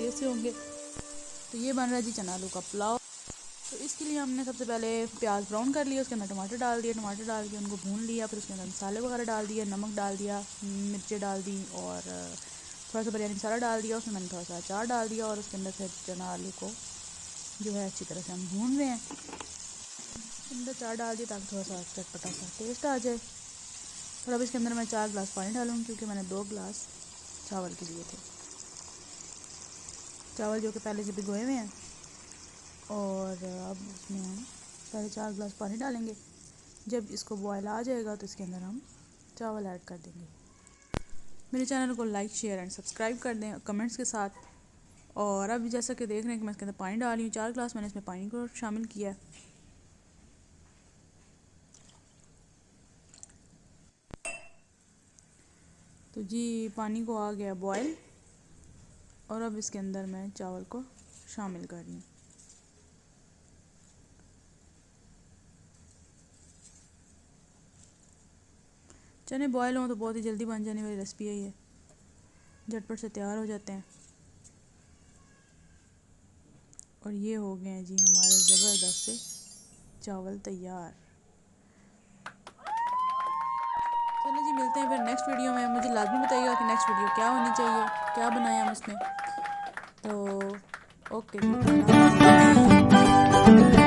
खैरियत से होंगे। तो ये बन रहा है जी चना आलू का पुलाव। तो इसके लिए हमने सबसे पहले प्याज ब्राउन कर लिया, उसके अंदर टमाटर डाल दिया, टमाटर डाल के उनको भून लिया, फिर उसके अंदर मसाले वगैरह डाल दिया, नमक डाल दिया, मिर्चें डाल दी और थोड़ा सा बिरयानी मसाला डाल दिया। उसमें मैंने थोड़ा सा अचार डाल दिया और उसके अंदर फिर चना आलू को जो है अच्छी तरह से हम भून रहे हैं। अंदर अचार डाल दिया ताकि थोड़ा सा चटपटा सा टेस्ट आ जाए। और अब इसके अंदर मैं 4 गिलास पानी डालूँगी क्योंकि मैंने 2 गिलास चावल के लिए थे, चावल जो कि पहले से भिगोए हुए हैं। और अब इसमें हम पहले 4 गिलास पानी डालेंगे। जब इसको बॉयल आ जाएगा तो इसके अंदर हम चावल ऐड कर देंगे। मेरे चैनल को लाइक शेयर एंड सब्सक्राइब कर दें कमेंट्स के साथ। और अब जैसा कि देख रहे हैं कि मैं इसके अंदर पानी डाल रही हूँ, 4 गिलास मैंने इसमें पानी को शामिल किया है। तो जी पानी को आ गया बॉयल और अब इसके अंदर मैं चावल को शामिल कर रही हूँ। चने बॉयल हों तो बहुत ही जल्दी बन जाने वाली रेसिपी है ये, झटपट से तैयार हो जाते हैं। और ये हो गए हैं जी हमारे ज़बरदस्त से चावल तैयार। चलिए जी मिलते हैं फिर नेक्स्ट वीडियो में। मुझे लाजमी बताइएगा कि नेक्स्ट वीडियो क्या होनी चाहिए, क्या बनाएं हम इसमें। तो ओके जी, अल्लाह हाफ़िज़।